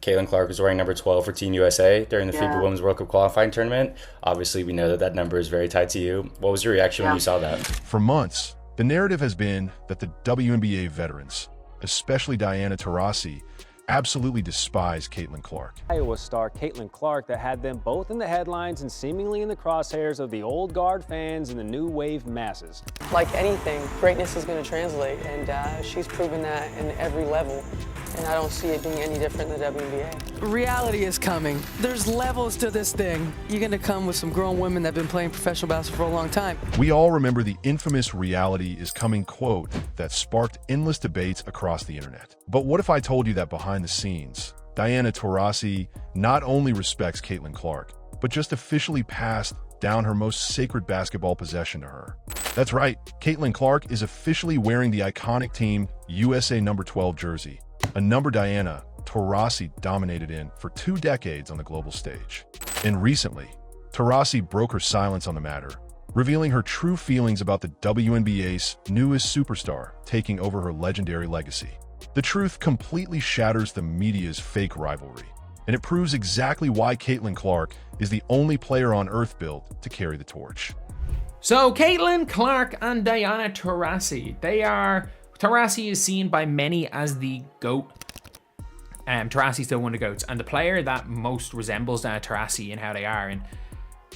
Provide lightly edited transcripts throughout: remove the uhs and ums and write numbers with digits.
Caitlin Clark was wearing number 12 for Team USA during the FIBA Women's World Cup qualifying tournament. Obviously, we know that that number is very tied to you. What was your reaction when you saw that? For months, the narrative has been that the WNBA veterans, especially Diana Taurasi, absolutely despise Caitlin Clark. Iowa star Caitlin Clark that had them both in the headlines and seemingly in the crosshairs of the old guard fans and the new wave masses. Like anything, greatness is going to translate, and she's proven that in every level, and I don't see it being any different in the WNBA. Reality is coming. There's levels to this thing. You're going to come with some grown women that have been playing professional basketball for a long time. We all remember the infamous reality is coming quote that sparked endless debates across the internet. But what if I told you that behind the scenes, Diana Taurasi not only respects Caitlin Clark, but just officially passed down her most sacred basketball possession to her? That's right, Caitlin Clark is officially wearing the iconic Team USA number 12 jersey, a number Diana Taurasi dominated in for 2 decades on the global stage. And recently, Taurasi broke her silence on the matter, revealing her true feelings about the WNBA's newest superstar taking over her legendary legacy. The truth completely shatters the media's fake rivalry, and it proves exactly why Caitlin Clark is the only player on earth built to carry the torch. So Caitlin Clark and Diana Taurasi, Taurasi is seen by many as the GOAT. Taurasi still one of the GOATs, and the player that most resembles Taurasi in how they are in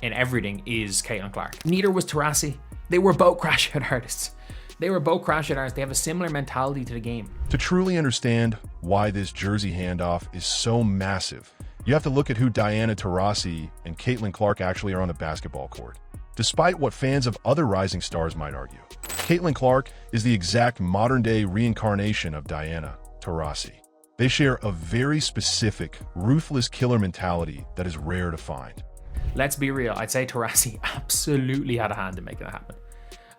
everything is Caitlin Clark. Neither was Taurasi. They were both crash out artists. They have a similar mentality to the game. To truly understand why this jersey handoff is so massive, you have to look at who Diana Taurasi and Caitlin Clark actually are on the basketball court. Despite what fans of other rising stars might argue, Caitlin Clark is the exact modern-day reincarnation of Diana Taurasi. They share a very specific, ruthless killer mentality that is rare to find. Let's be real, I'd say Taurasi absolutely had a hand in making it happen.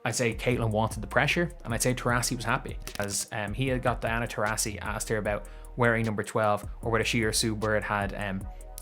I'd say Caitlin wanted the pressure, and I'd say Taurasi was happy, as he had got Diana Taurasi, asked her about wearing number 12, or whether she or Sue Bird had a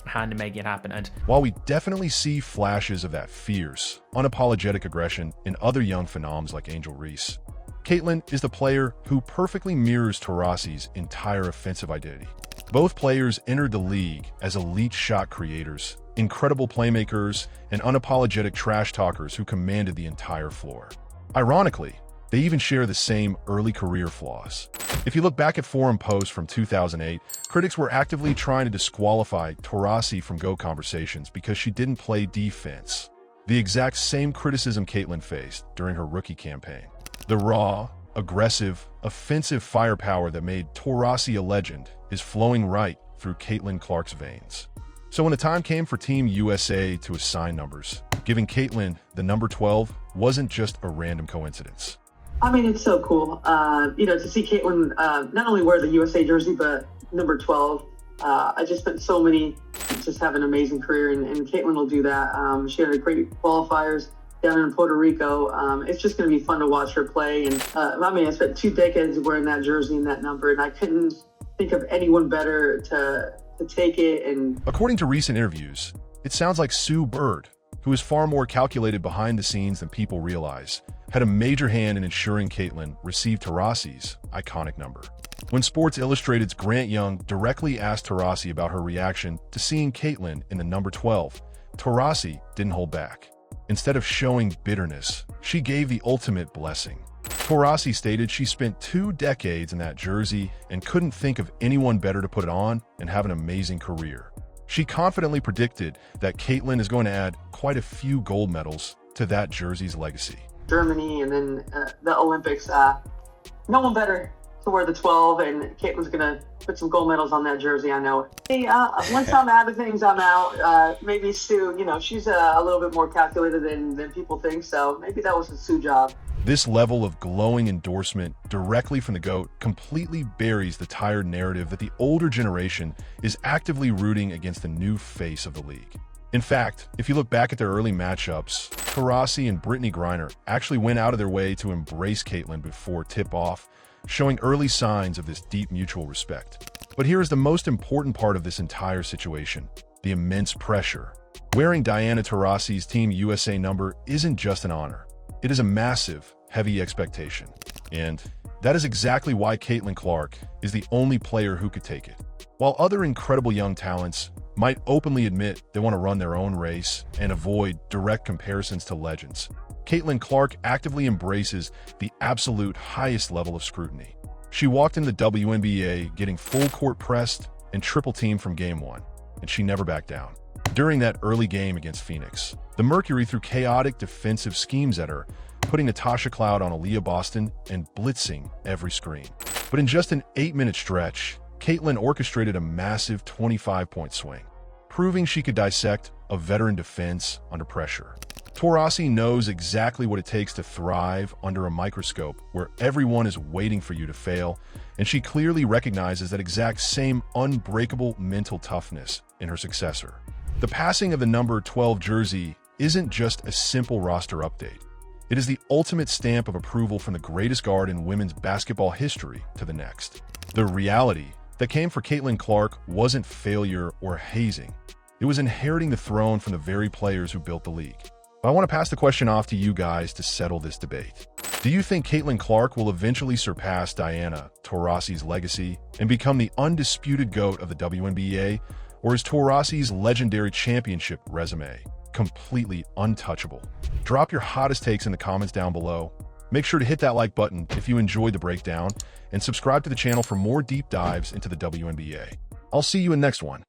hand in making it happen. And while we definitely see flashes of that fierce, unapologetic aggression in other young phenoms like Angel Reese, Caitlin is the player who perfectly mirrors Taurasi's entire offensive identity. Both players entered the league as elite shot creators, incredible playmakers, and unapologetic trash talkers who commanded the entire floor. Ironically, they even share the same early career flaws. If you look back at forum posts from 2008, critics were actively trying to disqualify Taurasi from GOAT conversations because she didn't play defense. The exact same criticism Caitlin faced during her rookie campaign. The raw, aggressive, offensive firepower that made Taurasi a legend is flowing right through Caitlin Clark's veins. So when the time came for Team USA to assign numbers, giving Caitlin the number 12 wasn't just a random coincidence. I mean, it's so cool, to see Caitlin not only wear the USA jersey, but number 12. I just spent so many, just have an amazing career, and Caitlin will do that. She had a great qualifiers down in Puerto Rico. It's just going to be fun to watch her play. And I spent 2 decades wearing that jersey and that number, and I couldn't think of anyone better to take it. And according to recent interviews, it sounds like Sue Bird, who is far more calculated behind the scenes than people realize, had a major hand in ensuring Caitlin received Taurasi's iconic number. When Sports Illustrated's Grant Young directly asked Taurasi about her reaction to seeing Caitlin in the number 12, Taurasi didn't hold back. Instead of showing bitterness, she gave the ultimate blessing. Taurasi stated she spent 2 decades in that jersey and couldn't think of anyone better to put it on and have an amazing career. She confidently predicted that Caitlin is going to add quite a few gold medals to that jersey's legacy. Germany and then the Olympics, no one better to wear the 12, and Caitlin's going to put some gold medals on that jersey, I know it. Hey, once I'm out of things, I'm out. Maybe Sue, she's a little bit more calculated than people think, so maybe that was the Sue job. This level of glowing endorsement directly from the GOAT completely buries the tired narrative that the older generation is actively rooting against the new face of the league. In fact, if you look back at their early matchups, Taurasi and Brittany Griner actually went out of their way to embrace Caitlin before tip-off, showing early signs of this deep mutual respect. But here is the most important part of this entire situation: the immense pressure. Wearing Diana Taurasi's Team USA number isn't just an honor. It is a massive, heavy expectation. And That is exactly why Caitlin Clark is the only player who could take it. While other incredible young talents might openly admit they want to run their own race and avoid direct comparisons to legends, Caitlin Clark actively embraces the absolute highest level of scrutiny. She walked into the WNBA getting full court pressed and triple teamed from game one, and she never backed down. During that early game against Phoenix, the Mercury threw chaotic defensive schemes at her, putting Natasha Cloud on Aaliyah Boston and blitzing every screen. But in just an 8-minute stretch, Caitlin orchestrated a massive 25-point swing, proving she could dissect a veteran defense under pressure. Taurasi knows exactly what it takes to thrive under a microscope where everyone is waiting for you to fail, and she clearly recognizes that exact same unbreakable mental toughness in her successor. The passing of the number 12 jersey isn't just a simple roster update. It is the ultimate stamp of approval from the greatest guard in women's basketball history to the next. The reality that came for Caitlin Clark wasn't failure or hazing. It was inheriting the throne from the very players who built the league. I want to pass the question off to you guys to settle this debate. Do you think Caitlin Clark will eventually surpass Diana Taurasi's legacy and become the undisputed GOAT of the WNBA, or is Taurasi's legendary championship resume completely untouchable? Drop your hottest takes in the comments down below. Make sure to hit that like button if you enjoyed the breakdown, and subscribe to the channel for more deep dives into the WNBA. I'll see you in the next one.